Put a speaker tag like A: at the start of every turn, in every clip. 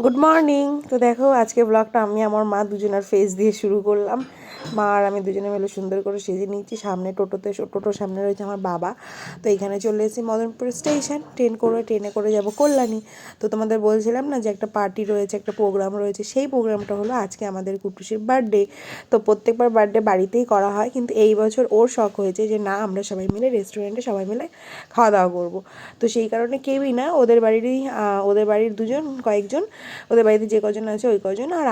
A: Good morning. তো দেখো আজকে ব্লগটা আমি আমার মা দুজনের ফেস দিয়ে শুরু করলাম। মা আর আমি দুজনে মিলে সুন্দর করে সেজে নিয়েছি। সামনে টোটোর সামনে রয়েছে আমার বাবা। তো এখানে চলে এসেছি মদনপুর স্টেশন, ট্রেনে করে যাব কল্যাণী। তো তোমাদের বলছিলাম না যে একটা পার্টি রয়েছে, একটা প্রোগ্রাম রয়েছে। সেই প্রোগ্রামটা হলো আজকে আমাদের কুটুসির বার্থডে। তো প্রত্যেকবার বার্থডে বাড়িতেই করা হয়, কিন্তু এই বছর ওর শখ হয়েছে যে না, আমরা সবাই মিলে রেস্টুরেন্টে সবাই মিলে খাওয়া দাওয়া করবো। তো সেই কারণে কেউই না, ওদের বাড়ির কয়েকজন, ওদের বাড়িতে যে কজন আছে ওই কজন, আর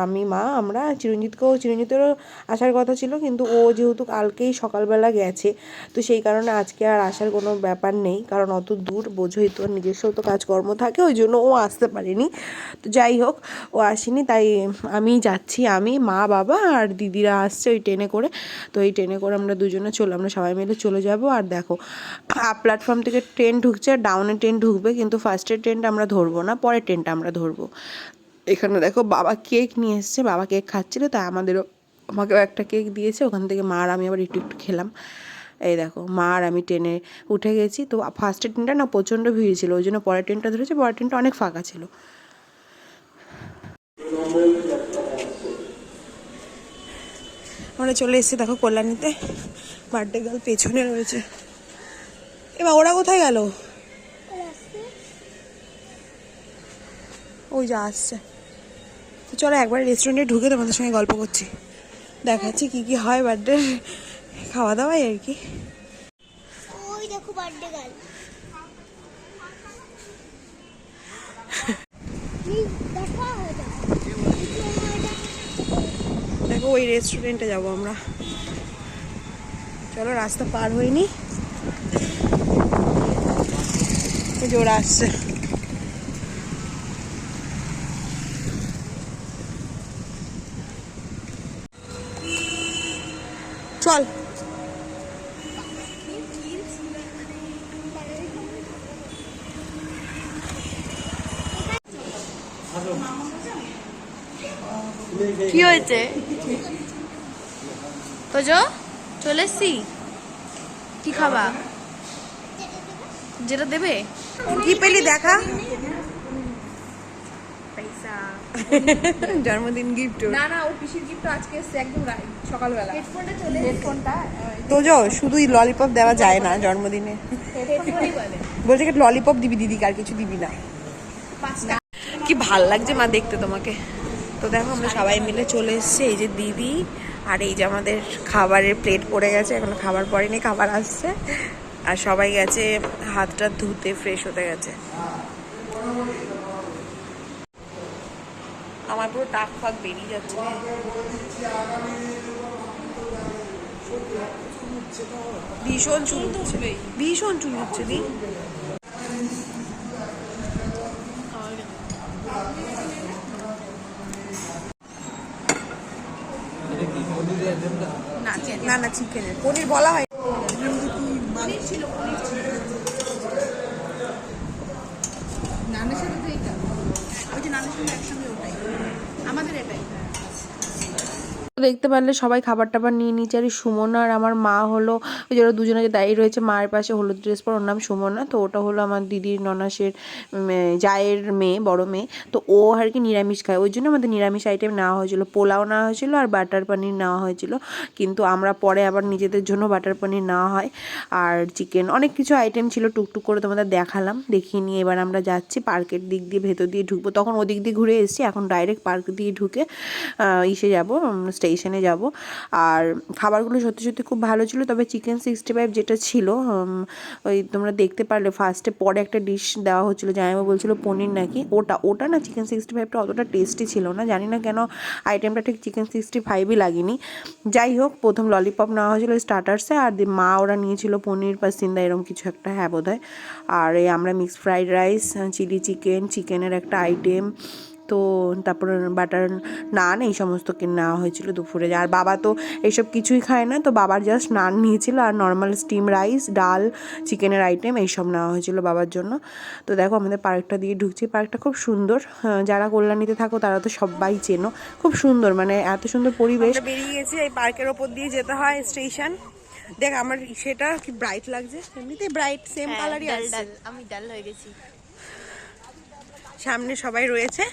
A: আমি মা আমরা চিরঞ্জিতেরও আসার কথা ছিল, কিন্তু ও যেহেতু কালকেই সকালবেলা গেছে, তো সেই কারণে আজকে আর আসার কোনো ব্যাপার নেই। কারণ অত দূর বোঝোই তো, নিজস্ব তো কাজকর্ম থাকে, ওই জন্য ও আসতে পারেনি। তো যাই হোক, ও আসেনি, তাই আমি যাচ্ছি, আমি মা বাবা আর দিদিরা আসছে ওই ট্রেনে করে। তো এই ট্রেনে করে আমরা সবাই মিলে চলে যাব। আর দেখো, আপ প্ল্যাটফর্ম থেকে ট্রেন ঢুকছে আর ডাউনে ট্রেন ঢুকবে, কিন্তু ফার্স্টের ট্রেনটা আমরা ধরবো না, পরের ট্রেনটা আমরা ধরবো। এখানে দেখো বাবা কেক নিয়ে এসছে, বাবা কেক খাচ্ছিল, তাই আমাকেও একটা কেক দিয়েছে। ওখান থেকে মা আর আমি আবার একটু একটু খেলাম। এই দেখো, মা আর আমি ট্রেনে উঠে গেছি। তো ফার্স্টের ট্রেনটা না প্রচণ্ড ভিড় ছিল, ওই জন্য পরের ট্রেনটা ধরেছে, পরের ট্রেনটা অনেক ফাঁকা ছিল। আমরা চলে এসেছি দেখো কল্যাণীতে। বার্থডে গার্ল পেছনে রয়েছে। এবার ওরা কোথায় গেল? ওই যা আসছে। তো চলো একবার রেস্টুরেন্টে ঢুকে তোমাদের সঙ্গে গল্প করছি, দেখাচ্ছি কি কি হয় বার্থডে খাওয়া দাওয়াই আর কি।
B: ওই দেখো বার্থডে গার্ল।
A: দেখো ওই রেস্টুরেন্টে যাবো আমরা। চলো, রাস্তা পার হয়নি, জোর আসছে। চল।
C: কি হয়েছে তো চলে এসছি? কি খাবা? যেটা দেবে।
A: কি পেলি দেখা?
C: পয়সা।
A: জন্মদিন গিফট।
C: না না, ও পিসির গিফট আজকে এসছে একদম সকালবেলা। হেডফোনটা
A: তো শুধুই ললিপপ দেওয়া যায় না জন্মদিনে। বলছে কি ললিপপ দিবি দিদিকে, আর কিছু দিবি না। কি ভাল লাগছে মা দেখতে তোমাকে। তো দেখো আমরা সবাই মিলে চলে এসেছি। এই যে দিদি আর এই যে আমাদের খাবারের প্লেট পড়ে গেছে, এখনো খাবার পড়েনি, খাবার আসছে। আর সবাই গেছে হাতটা ধুতে, ফ্রেশ হতে গেছে। আমার পুরো টাক ফাক বেরিয়ে যাচ্ছে। ভীষণ চুল উঠছে, ভীষণ চুল উঠছে দি। না না, চিকেনের পনির বলা হয়।
C: নানের সাথে তো এইটা, ওই যে নানের সাথে একসঙ্গে ওটাই, আমাদের এটাই।
A: দেখতে পারলে সবাই খাবার টাবার নিয়ে নিচ্ছে। আর সুমনা আর আমার মা হলো, ওই যে ওরা দুজনে যে দাঁড়িয়ে রয়েছে মায়ের পাশে, হলুদ ড্রেস পর, ওর নাম সুমনা। তো ওটা হলো আমার দিদির ননাসের জায়ের মেয়ে, বড় মেয়ে। তো ও আর কি নিরামিষ খায়, ওই জন্য আমাদের নিরামিষ আইটেম নেওয়া হয়েছিল, পোলাও নেওয়া হয়েছিল আর বাটার পনির নেওয়া হয়েছিল। কিন্তু আমরা পরে আবার নিজেদের জন্য বাটার পনির নেওয়া হয়, আর চিকেন, অনেক কিছু আইটেম ছিল। টুকটুক করে তোমাদের দেখালাম, দেখিয়ে নিয়ে এবার আমরা যাচ্ছি পার্কের দিক দিয়ে, ভেতর দিয়ে ঢুকবো। তখন ওদিক দিয়ে ঘুরে এসেছি, এখন ডাইরেক্ট পার্ক দিয়ে ঢুকে ইসে যাবো, স্টেশনে যাব। আর খাবারগুলো সত্যি সত্যি খুব ভালো ছিল। তবে চিকেন 65 যেটা ছিল, ওই তোমরা দেখতে পারলে ফার্স্টে, পরে একটা ডিশ দেওয়া হচ্ছিলো, জামাইবাবু বলছিল পনির নাকি, ওটা না, চিকেন 65টা অতটা টেস্টি ছিল না, জানি না কেন আইটেমটা ঠিক চিকেন 65ই লাগেনি। যাই হোক, প্রথম ললিপপ নেওয়া হয়েছিল স্টার্টার্সে, আর মা ওরা নিয়েছিল পনির পাসিন্দা এরকম কিছু একটা, হ্যাঁ বোধ হয়। আর এই আমরা মিক্সড ফ্রাইড রাইস, চিলি চিকেনের একটা আইটেম, তো তারপরে বাটার নান, এই সমস্ত নেওয়া হয়েছিল দুপুরে। আর বাবা তো এইসব কিছুই খায় না, তো বাবার জাস্ট নান নিয়েছিল, আর নর্মাল স্টিম রাইস, ডাল, চিকেনের আইটেম এইসব নেওয়া হয়েছিল বাবার জন্য। তো দেখো আমাদের পার্কটা দিয়ে ঢুকছি, পার্কটা খুব সুন্দর। যারা কল্যাণীতে থাকো তারা তো সবাই চেনো, খুব সুন্দর, মানে এত সুন্দর পরিবেশ। বেরিয়ে গেছি, এই পার্কের ওপর দিয়ে যেতে হয় স্টেশন। দেখ আমার সেটা কি ব্রাইট লাগছে, এমনিতে ব্রাইট সেম কালারই আছে।
C: আমি ডাল হয়ে গেছি।
A: সামনে সবাই রয়েছে।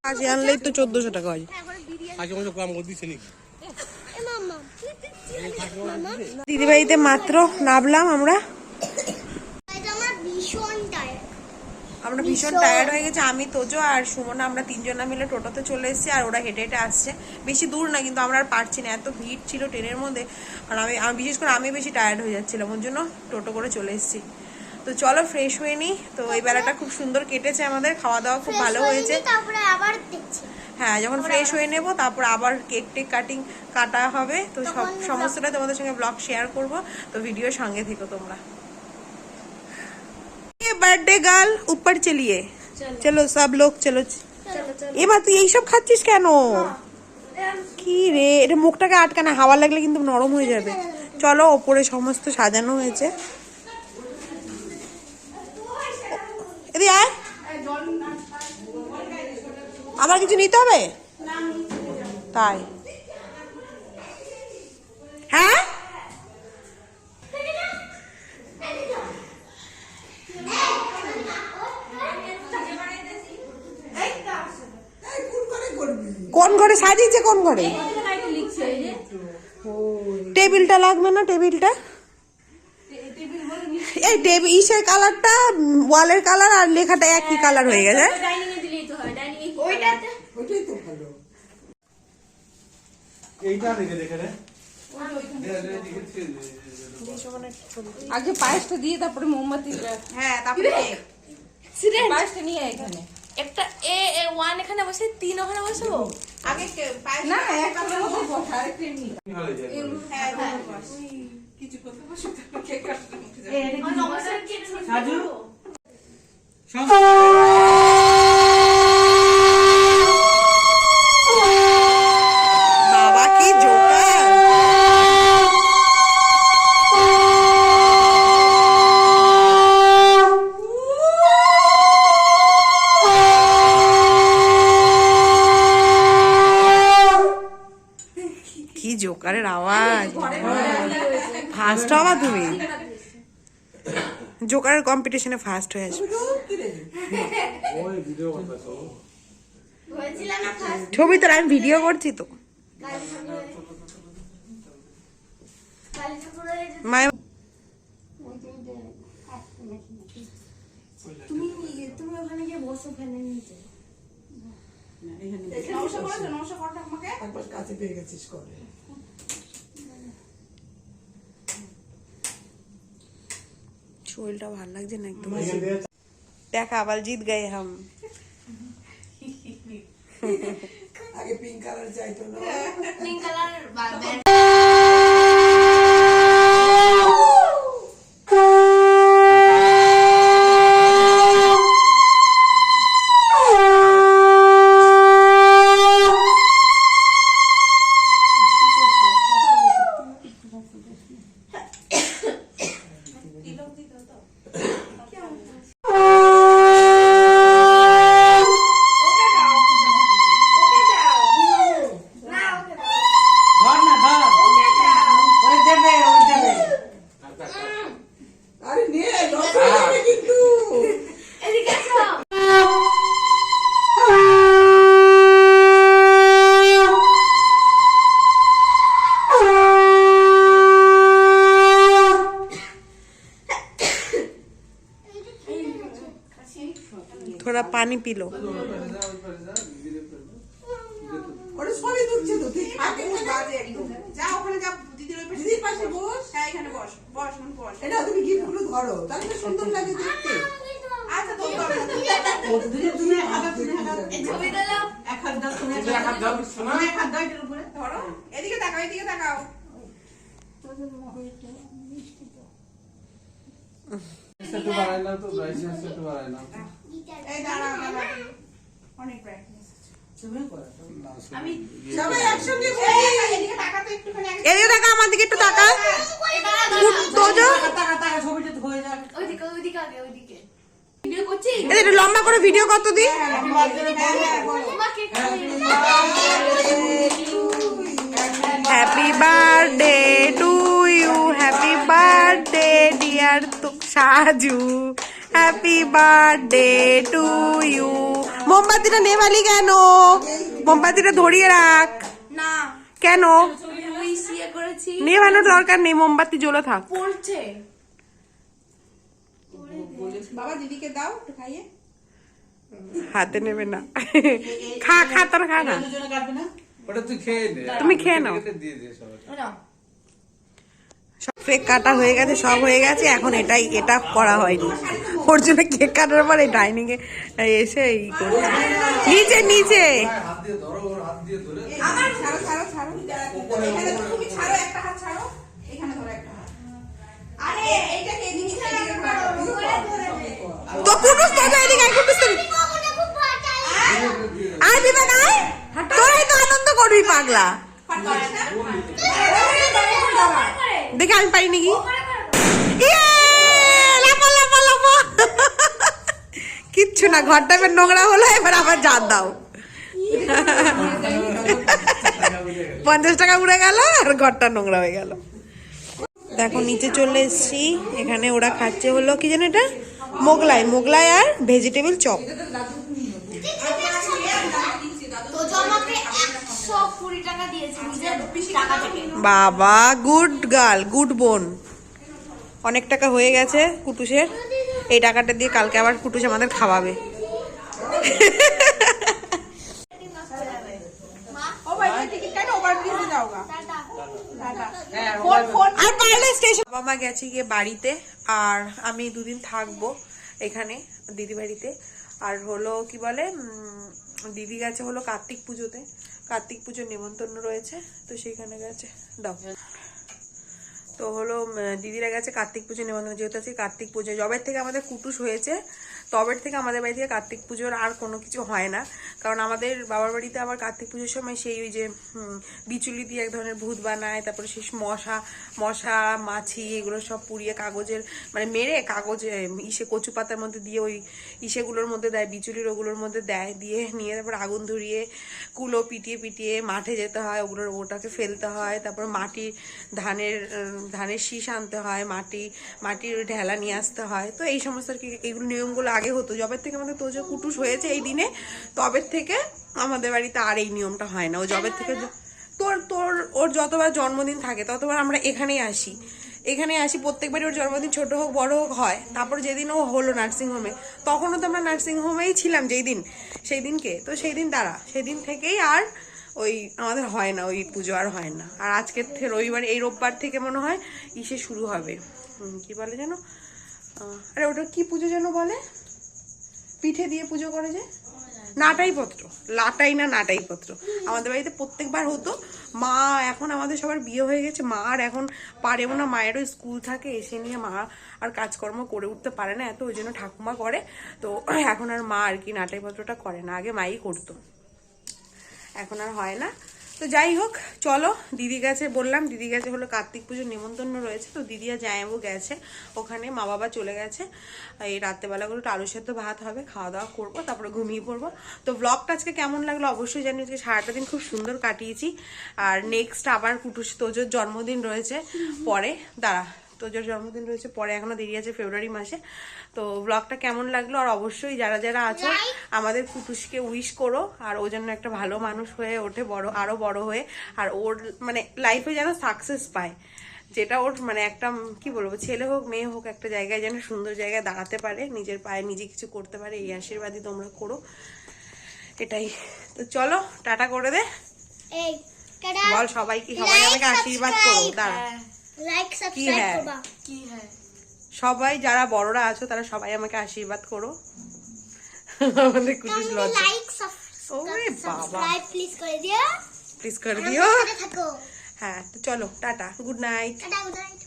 A: আজ আনলেই তো 1400 টাকা হয়। দিদিবাড়িতে মাত্র নামলাম আমরা ভীষণ টায়ার্ড হয়ে গেছে। আমি তোজো আর সুমনা আমরা তিনজনা মিলে টোটোতে চলে এসেছি, আর ওরা হেঁটে হেঁটে আসছে। বেশি দূর না, কিন্তু আমরা আর পারছি না, এত ভিড় ছিল ট্রেনের মধ্যে। আর আমি বিশেষ করে আমি বেশি টায়ার্ড হয়ে যাচ্ছিলাম, ওর জন্য টোটো করে চলে এসেছি। তো চলো ফ্রেশ হয়ে নিই। তো এই বেলাটা খুব সুন্দর কেটেছে আমাদের, খাওয়া দাওয়া খুব ভালো হয়েছে। হ্যাঁ, যখন ফ্রেশ হয়ে নেব তারপর আবার কেক টেক কাটা হবে। তো সমস্তটা তোমাদের সঙ্গে ব্লগ শেয়ার করব। তো ভিডিও সঙ্গে থেকো তোমরা। बर्थडे गर्ल ऊपर चलिए, चलो सब लोग चलो। এবার তুই এইসব খাচ্ছিস কেন? কি রে, এটা মুখটাকে আটকানা, হাওয়া লাগলে কিন্তু নরম হয়ে যাবে। চলো, ওপরে সমস্ত সাজানো হয়েছে। এদিকে আয়, আমার কিছু নিতে হবে তাই? হ্যাঁ, কোন ঘরে সাজিয়েছে? কোন ঘরে? টেবিলটা লাগবে না? টেবিলটা এই ইসের কালারটা, ওয়ালের কালার আর লেখাটা একই কালার হয়ে গেছে।
C: আগে পায়েসটা দিয়ে তারপরে মোমবাতি।
A: হ্যাঁ, তারপরে
C: পায়েসটা নিয়ে এখানে
B: একটা ওয়ান এখানে বসে, 3 ওখানে বসবো।
A: আগে
C: না, একটা মধ্যে বসা আর একটা নিয়ে কিছু করতে বসে কেক কাটতে
A: বাবা কি জোকার! কি জোকারের আওয়াজ! ফার্স্ট হবা তুমি, জোকারের কম্পিটিশনে ফার্স্ট হয়ে আসবে। ছবি তো আমি ভিডিও করছি তো। মায়ের
B: তুমি ওখানে গিয়ে বসো ফ্যানের নিচে।
D: কাছে পেয়ে গেছিস করে।
A: শরীরটা ভালো লাগছে না একদম। দেখা আবার জিত গए हम।
D: আগে পিঙ্ক কালার চাইতো না,
B: পিঙ্ক কালার
D: আরে নিয়ে যাবে কিন্তু।
B: এদিকে আসো।
A: थोड़ा पानी पी लो।
D: ওরে সবই দুচ্ছে তো, তুই খাবি না বাজে একদম।
C: যা ওখানে যা, দিদির ওই পাশে,
D: দিদির পাশে বস।
C: হ্যাঁ এখানে বস বস বস।
D: এটা তুমি গিফটগুলো ধরো, তাহলে তো সুন্দর লাগে দেখতে।
C: আচ্ছা তো
D: তুমি হাতে তুলে হাতে
B: ছবি দিলাম।
D: এক হাত দাও, তুমি এক হাত দাও, তুমি এক হাত দাও এর উপরে।
C: ধরো, এদিকে তাকাও, এদিকে তাকাও।
E: সেটু বাড়াই নাও তো, ব্রাইটনেস সেটু বাড়াই নাও।
C: এই দাঁড়াও দাঁড়াও, অনেক ব্রাইটনেস আছে।
D: তুমি করো।
C: আমি
D: সবাই একসঙ্গে
C: এদিকে তাকাতে একটুখানি আগে।
A: এদিকে তাকা, আমার দিকে একটু তাকা। তোজো
D: টাকা টাকা ছবিটা হয়ে যাক।
B: ওইদিকে ওইদিকে আগে ওইদিকে ভিডিও করছি।
A: একটু লম্বা করে ভিডিও কত দিন।
B: তোমাকে
A: happy birthday to you, happy birthday dear তো Saju, happy birthday to you. মোমবাতিটা নেভালি কেন? মোমবাতিটা ধরিয়ে রাখ।
B: না
A: কেন?
B: ওই সিয়ে করেছি
A: নেভানোর দরকার নেই, মোমবাতি জ্বলে থাক।
B: পড়ছে
C: বাবা দিদিকে দাও একটু খাইয়ে।
A: হাতে নেবে না। খা খা, তোর খা না।
D: দুজনে কাটবে না?
E: ওটা তুই খেয়ে নে।
A: তুমি খেয়ে নাও।
E: কেটে দিয়ে দে সবাই।
B: না
A: সব কেক কাটা হয়ে গেছে, সব হয়ে গেছে, এখন এটা করা হয়নি। ওর জন্য কেক কাটার পরে ডাইনিং এ এসে এই করছে। নিচে নিচে
E: হাত দিয়ে ধরো, ওর হাত দিয়ে ধরে।
C: ছাড়ো ছাড়ো ছাড়ো। এখানে তুমি ছাড়ো, একটা হাত ছাড়ো, এখানে ধরো একটা হাত। আরে এইটাকে এদিকে
A: তো কুটুস তো এদিকে আয়, কুটুস তো আয় বিবেক আয়, তোরাই তো আনন্দ করবি পাগলা। দেখে আমি পারি নাকি? ইয়ে, লাফা লাফা লাফা। কিচ্ছু না, ঘরটা এবার নোংরা হলো, এবার আবার জাত দাও। 50 টাকা উড়ে গেল আর ঘরটা নোংরা হয়ে গেল। দেখো নিচে চলে এসেছি, এখানে ওরা খাচ্ছে হলো কি জানো এটা, মোগলাই আর ভেজিটেবল চপ।
B: তো আমাকে 120 টাকা দিয়েছে নিজের টাকা থেকে।
A: বাবা গুড গার্ল, গুড বোন। অনেক টাকা হয়ে গেছে কুটুসের, এই টাকাটা দিয়ে কালকে আবার কুটুস আমাদের খাওয়াবে।
C: ও ভাই টিকিট কাটো, ওভার ব্রিজে যাও গা।
A: আর পারলে স্টেশন। বাবা মা গেছে গিয়ে বাড়িতে, আর আমি 2 দিন থাকবো এখানে দিদি বাড়িতে। আর হলো কি বলে, দিদি গেছে হলো কার্তিক পুজোতে, কার্তিক পুজোর নিমন্ত্রণ রয়েছে, তো সেইখানে গেছে। দাও। তো হলো দিদিরা গেছে কার্তিক পুজো নিমন্ত্রণ, যেহেতু আজকে কার্তিক পুজো। যবের থেকে আমাদের কুটুস হয়েছে তবের থেকে আমাদের বাড়ি থেকে কার্তিক পুজোর আর কোনো কিছু হয় না, কারণ আমাদের বাবার বাড়িতে আবার কার্তিক পুজোর সময় সেই ওই যে বিচুলি দিয়ে এক ধরনের ভূত বানায়, তারপরে সেই মশা মাছি এগুলো সব পুড়িয়ে কাগজের মানে মেরে কাগজে কচু পাতার মধ্যে দিয়ে ওই ইসেগুলোর মধ্যে দেয়, বিচুলির ওগুলোর মধ্যে দেয়, দিয়ে নিয়ে তারপর আগুন ধরিয়ে কুলো পিটিয়ে মাঠে যেতে হয়, ওটাকে ফেলতে হয়, তারপর ধানের শীষ আনতে হয়, মাটির ঢেলা নিয়ে আসতে হয়। তো এই সমস্ত আর কি এগুলো নিয়মগুলো আগে হতো। যবের থেকে আমাদের তোজো কুটুস হয়েছে এই দিনে, তবের থেকে আমাদের বাড়িতে আর এই নিয়মটা হয় না। ও যবের থেকে ওর যতবার জন্মদিন থাকে ততবার আমরা এখানেই আসি প্রত্যেকবারই। ওর জন্মদিন ছোট হোক বড় হোক হয়। তারপর যেদিন ও হলো নার্সিংহোমে, তখনও তো আমরা নার্সিংহোমেই ছিলাম সেই দিনকে, তো সেদিন থেকেই আর ওই আমাদের হয় না, ওই পুজো আর হয় না। আর আজকের রবিবার, এই রোববার থেকে মনে হয় ইসে শুরু হবে, কি বলে যেন, আরে ওটা কি পুজো যেন বলে, পিঠে দিয়ে পুজো করে যে নাটাই পত্র। আমাদের বাড়িতে প্রত্যেকবার হতো। মা এখন আমাদের সবার বিয়ে হয়ে গেছে, মা আর এখন পারেও না, মায়েরও স্কুল থাকে, এসে নিয়ে মা আর কাজকর্ম করে উঠতে পারে না এত, ওই জন্য ঠাকুমা করে। তো এখন আর মা আর কি নাটাই পত্রটা করে না, আগে মাই করতো, এখন আর হয় না। তো যাই হোক, চলো দিদি গেছে, বললাম দিদি গেছে হলো কার্তিক পুজোর নিমন্ত্রণ রয়েছে, তো দিদি আর জামাইবাবু গেছে ওখানে, মা বাবা চলে গেছে। এই রাত্রেবেলা করে একটু আলু সেদ্ধ ভাত হবে, খাওয়া দাওয়া করবো, তারপরে ঘুমিয়ে পড়বো। তো ব্লগটা আজকে কেমন লাগলো অবশ্যই জানি। আজকে সারাটা দিন খুব সুন্দর কাটিয়েছি। আর নেক্সট আবার কুটুস তোজোর জন্মদিন রয়েছে পরে, তোজোর জন্মদিন রয়েছে পরে, এখনো দেরি আছে ফেব্রুয়ারি মাসে। তো ব্লগটা কেমন লাগলো, আর অবশ্যই যারা আছো আমাদের কুটুসকে উইশ করো, আর ও যেন একটা ভালো মানুষ হয়ে ওঠে, আরো বড় হয়ে, আর ওর মানে লাইফে যেন সাকসেস পায়, যেটা ওর মানে একটা কি বলবো, ছেলে হোক মেয়ে হোক, একটা জায়গায় যেন সুন্দর জায়গায় দাঁড়াতে পারে, নিজের পায়ে নিজে কিছু করতে পারে, এই আশীর্বাদই তোমরা করো, এটাই। তো চলো টাটা করে দে, বল সবাই আমাকে আশীর্বাদ করো। দাঁড়া,
F: লাইক সাবস্ক্রাইব করবা।
B: কি হ্যাঁ
A: সবাই যারা বড়রা আছো তারা সবাই আমাকে আশীর্বাদ করো। আমাদের কুটুস লজ্জা,
F: লাইক
A: ওরে বাবা,
F: সাবস্ক্রাইব প্লিজ করে দিও।
A: প্লিজ করে দিও।
F: থাকো।
A: হ্যাঁ, তো চলো tata, good night.
F: Tata, good night.